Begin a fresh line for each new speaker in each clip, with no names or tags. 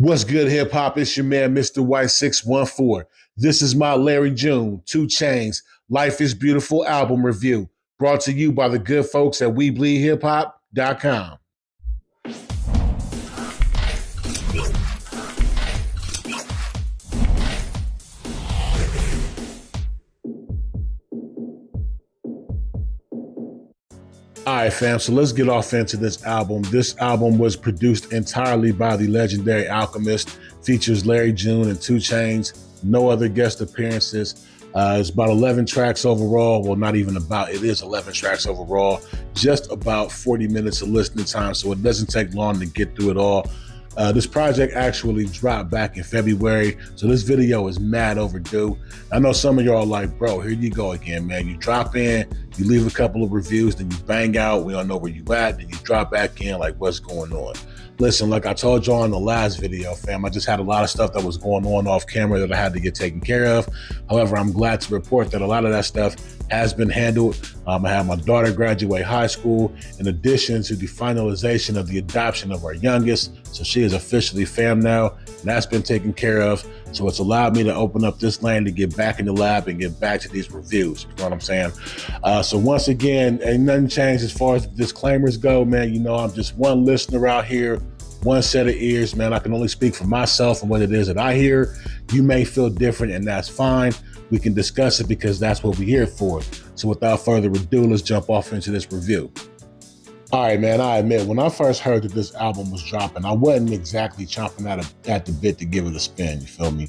What's good, hip hop? It's your man, Mr. White 614. This is my Larry June, 2 Chainz, Life is Beautiful album review, brought to you by the good folks at WeBleedHipHop.com. All right, fam, so let's get off into this album. This album was produced entirely by the legendary Alchemist, features Larry June and 2 Chainz, no other guest appearances. It's about 11 tracks overall. Well, not even about, it is 11 tracks overall. Just about 40 minutes of listening time, so it doesn't take long to get through it all. This project actually dropped back in February, so this video is mad overdue. I know some of y'all are like, bro, here you go again, man. You drop in, you leave a couple of reviews, then you bang out, we don't know where you at, then you drop back in, like, what's going on? Listen, like I told y'all in the last video, fam, I just had a lot of stuff that was going on off camera that I had to get taken care of. However, I'm glad to report that a lot of that stuff has been handled. I had my daughter graduate high school, in addition to the finalization of the adoption of our youngest. So she is officially fam now, and that's been taken care of. So it's allowed me to open up this lane to get back in the lab and get back to these reviews. You know what I'm saying? So once again, ain't nothing changed as far as the disclaimers go, man. You know, I'm just one listener out here, one set of ears, man. I can only speak for myself and what it is that I hear. You may feel different, and that's fine. We can discuss it because that's what we're here for. So without further ado, let's jump off into this review. All right, man, I admit, when I first heard that this album was dropping, I wasn't exactly chomping at the bit to give it a spin, you feel me?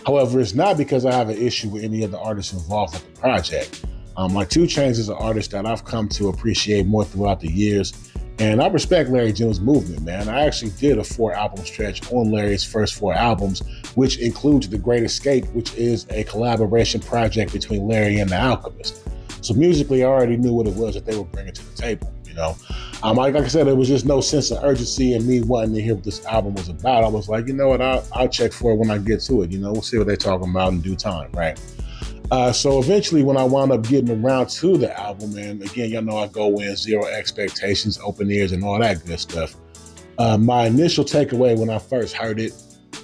However, it's not because I have an issue with any of the artists involved with the project. Like 2 Chainz is an artist that I've come to appreciate more throughout the years, and I respect Larry June's movement, man. I actually did a 4-album stretch on Larry's first 4 albums, which includes The Great Escape, which is a collaboration project between Larry and The Alchemist. So musically, I already knew what it was that they were bringing to the table, you know? Like I said, there was just no sense of urgency in me wanting to hear what this album was about. I was like, you know what, I'll check for it when I get to it, you know? We'll see what they're talking about in due time, right? So eventually, when I wound up getting around to the album, and again, y'all know I go in 0 expectations, open ears, and all that good stuff. My initial takeaway when I first heard it,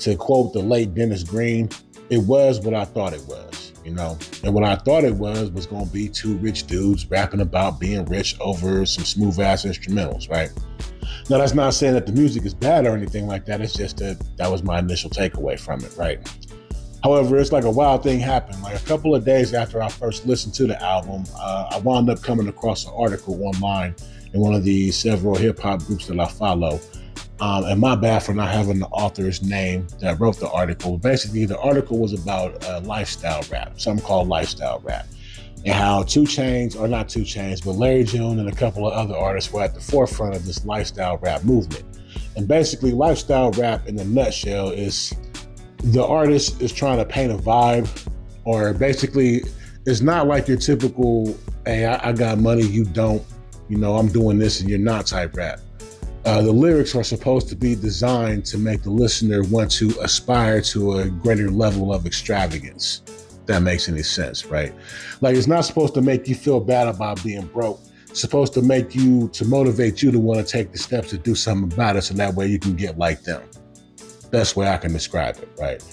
to quote the late Dennis Green, it was what I thought it was, you know? And what I thought it was going to be 2 rich dudes rapping about being rich over some smooth-ass instrumentals, right? Now, that's not saying that the music is bad or anything like that. It's just that was my initial takeaway from it, right? However, it's like a wild thing happened. Like a couple of days after I first listened to the album, I wound up coming across an article online in one of the several hip hop groups that I follow. And my bad for not having the author's name that wrote the article. Basically, the article was about lifestyle rap, something called lifestyle rap, and how 2 Chainz, or not 2 Chainz, but Larry June and a couple of other artists were at the forefront of this lifestyle rap movement. And basically, lifestyle rap in a nutshell is the artist is trying to paint a vibe, or basically it's not like your typical, hey, I got money, you don't, you know, I'm doing this and you're not type rap. The lyrics are supposed to be designed to make the listener want to aspire to a greater level of extravagance. If that makes any sense, right? Like, it's not supposed to make you feel bad about being broke. It's supposed to motivate you to want to take the steps to do something about it, so that way you can get like them. Best way I can describe it, right?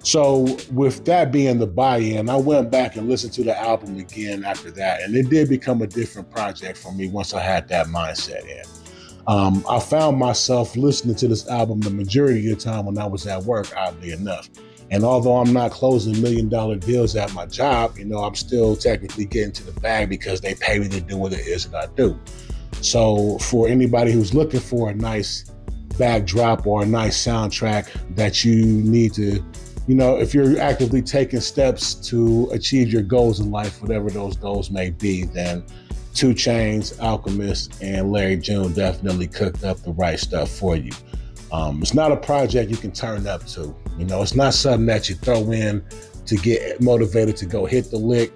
So with that being the buy-in, I went back and listened to the album again after that, and it did become a different project for me once I had that mindset in. I found myself listening to this album the majority of the time when I was at work, oddly enough. And although I'm not closing $1 million deals at my job, you know, I'm still technically getting to the bag because they pay me to do what it is that I do. So for anybody who's looking for a nice backdrop or a nice soundtrack that you need to, you know, if you're actively taking steps to achieve your goals in life, whatever those goals may be, then 2 Chainz, Alchemist, and Larry June definitely cooked up the right stuff for you. It's not a project you can turn up to. You know, it's not something that you throw in to get motivated to go hit the lick.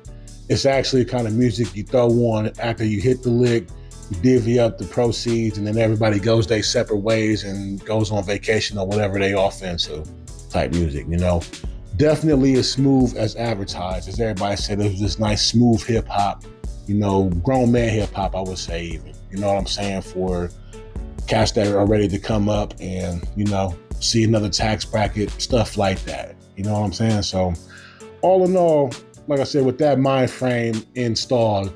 It's actually kind of music you throw on after you hit the lick, you divvy up the proceeds, and then everybody goes their separate ways and goes on vacation or whatever they off into type music, you know. Definitely as smooth as advertised. As everybody said, it was this nice smooth hip hop, you know, grown man hip hop, I would say even. You know what I'm saying? For cats that are ready to come up and, see another tax bracket, stuff like that. You know what I'm saying? So all in all, like I said, with that mind frame installed,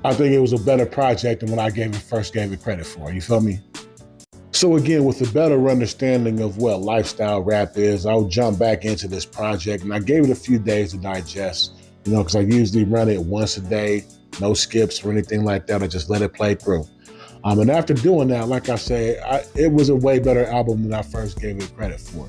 I think it was a better project than when I first gave it credit for. You feel me? So again, with a better understanding of what lifestyle rap is, I'll jump back into this project, and I gave it a few days to digest, because I usually run it once a day, no skips or anything like that. I just let it play through. And after doing that, like I said, it was a way better album than I first gave it credit for.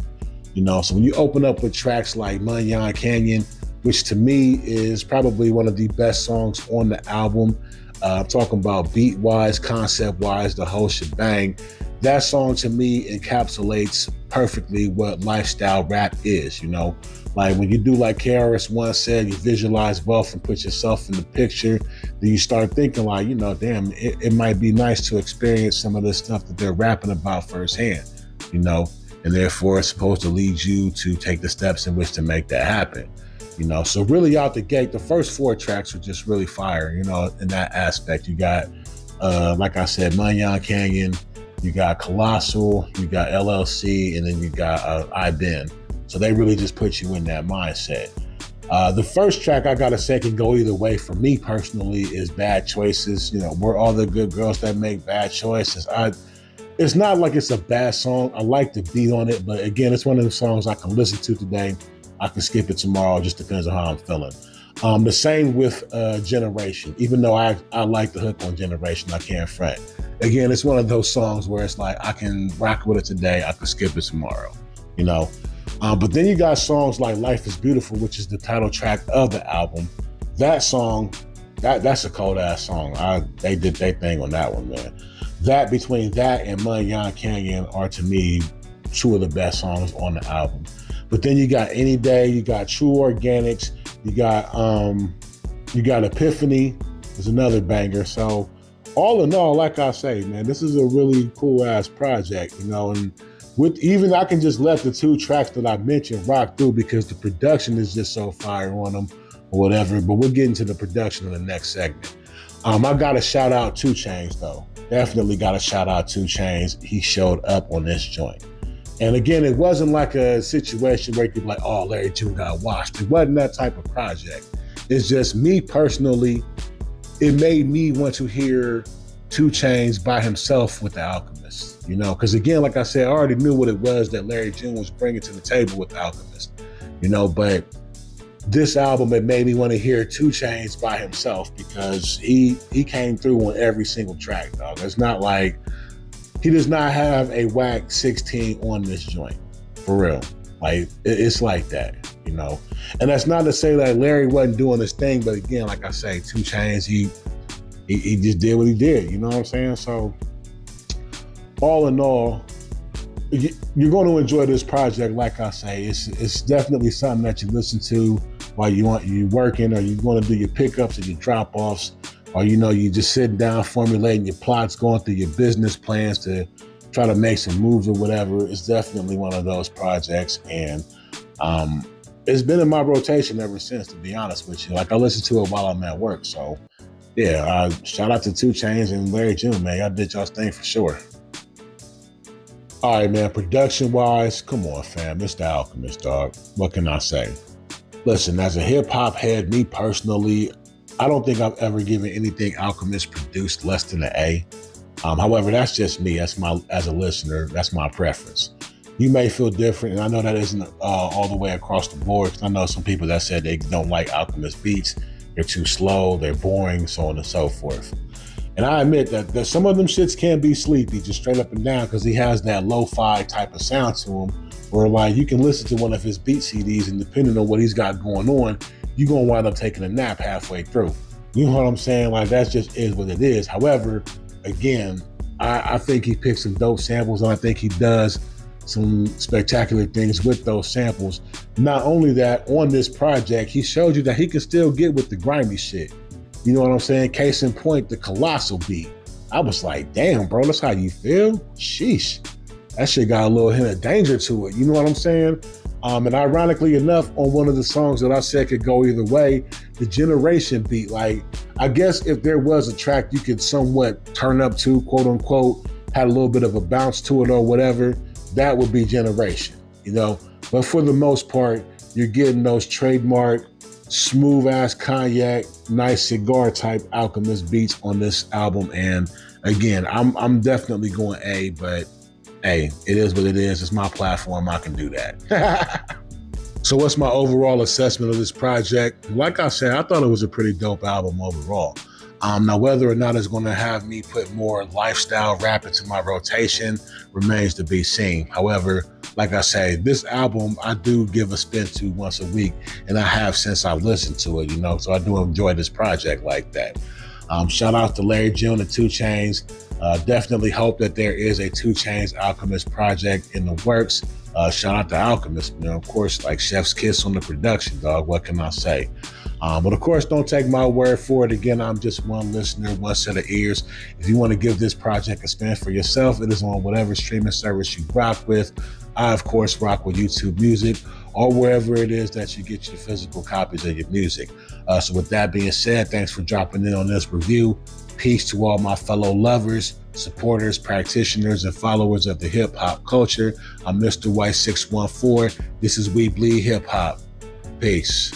So when you open up with tracks like Munyon Canyon, which to me is probably one of the best songs on the album, I'm talking about beat-wise, concept-wise, the whole shebang. That song to me encapsulates perfectly what lifestyle rap is, Like when you do like KRS One said, you visualize wealth and put yourself in the picture, then you start thinking like, damn, it might be nice to experience some of the stuff that they're rapping about firsthand, and therefore it's supposed to lead you to take the steps in which to make that happen. So really out the gate, the first 4 tracks are just really fire, in that aspect. You got, like I said, Munyon Canyon, you got Colossal, you got LLC, and then you got I Been. So they really just put you in that mindset. The first track I gotta say can go either way for me personally is Bad Choices. We're all the good girls that make bad choices. It's not like it's a bad song. I like the beat on it, but again, it's one of the songs I can listen to today. I can skip it tomorrow, just depends on how I'm feeling. The same with Generation. Even though I like the hook on Generation, I can't front. Again, it's one of those songs where it's like, I can rock with it today, I can skip it tomorrow, But then you got songs like Life is Beautiful, which is the title track of the album. That song, that's a cold ass song. They did their thing on that one, man. That, between that and Munyon Canyon, are to me 2 of the best songs on the album. But then you got Any Day, you got True Organics, you got Epiphany, is another banger. So all in all, like I say, man, this is a really cool ass project, and with even I can just let the 2 tracks that I mentioned rock through because the production is just so fire on them or whatever. But we'll get into the production in the next segment. I got to shout out 2 Chainz though. Definitely got to shout out 2 Chainz. He showed up on this joint. And again, it wasn't like a situation where you could be like, oh, Larry June got washed. It wasn't that type of project. It's just me personally, it made me want to hear 2 Chainz by himself with the Alchemist, because again, like I said, I already knew what it was that Larry June was bringing to the table with the Alchemist, but this album, it made me want to hear 2 Chainz by himself because he came through on every single track, dog. It's not like, he does not have a whack 16 on this joint, for real. Like, it's like that, And that's not to say that Larry wasn't doing his thing, but again, like I say, 2 Chainz, he just did what he did, you know what I'm saying? So, all in all, you're going to enjoy this project, like I say. It's definitely something that you listen to while you're working, or you're going to do your pickups and your drop-offs, or you just sitting down formulating your plots, going through your business plans to try to make some moves or whatever. It's definitely one of those projects, and it's been in my rotation ever since, to be honest with you. Like, I listen to it while I'm at work. So yeah, shout out to 2 Chainz and Larry June, man. Y'all did y'all's thing for sure. All right, man, production wise, come on, fam, it's the Alchemist, dog. What can I say? Listen, as a hip hop head, me personally, I don't think I've ever given anything Alchemist produced less than an A. However, that's just me. As a listener, that's my preference. You may feel different, and I know that isn't all the way across the board. I know some people that said they don't like Alchemist beats. They're too slow, they're boring, so on and so forth. And I admit that some of them shits can be sleepy, just straight up and down, because he has that lo-fi type of sound to him, where like you can listen to one of his beat CDs, and depending on what he's got going on, you're going to wind up taking a nap halfway through. You know what I'm saying? Like, that just is what it is. However, again, I think he picks some dope samples, and I think he does some spectacular things with those samples. Not only that, on this project, he showed you that he can still get with the grimy shit. You know what I'm saying? Case in point, the Colossal beat. I was like, damn, bro, that's how you feel? Sheesh. That shit got a little hint of danger to it. You know what I'm saying? And ironically enough, on one of the songs that I said could go either way, the Generation beat, like, I guess if there was a track you could somewhat turn up to, quote unquote, had a little bit of a bounce to it or whatever, that would be generation, you know? But for the most part, you're getting those trademark, smooth ass cognac, nice cigar type Alchemist beats on this album. And again, I'm definitely going A, but hey, it is what it is. It's my platform. I can do that. So what's my overall assessment of this project? Like I said, I thought it was a pretty dope album overall. Now, whether or not it's going to have me put more lifestyle rap into my rotation remains to be seen. However, like I say, this album, I do give a spin to once a week, and I have since I've listened to it, you know, so I do enjoy this project like that. Shout out to Larry June and 2 Chainz. Definitely hope that there is a 2 Chainz Alchemist project in the works. Shout out to Alchemist, you know, of course, like chef's kiss on the production, dog. What can I say? But of course, don't take my word for it. Again, I'm just one listener, one set of ears. If you want to give this project a spin for yourself, it is on whatever streaming service you rock with. I, of course, rock with YouTube Music or wherever it is that you get your physical copies of your music. So with that being said, thanks for dropping in on this review. Peace to all my fellow lovers, supporters, practitioners, and followers of the hip hop culture. I'm Mr. White 614. This is We Bleed Hip Hop. Peace.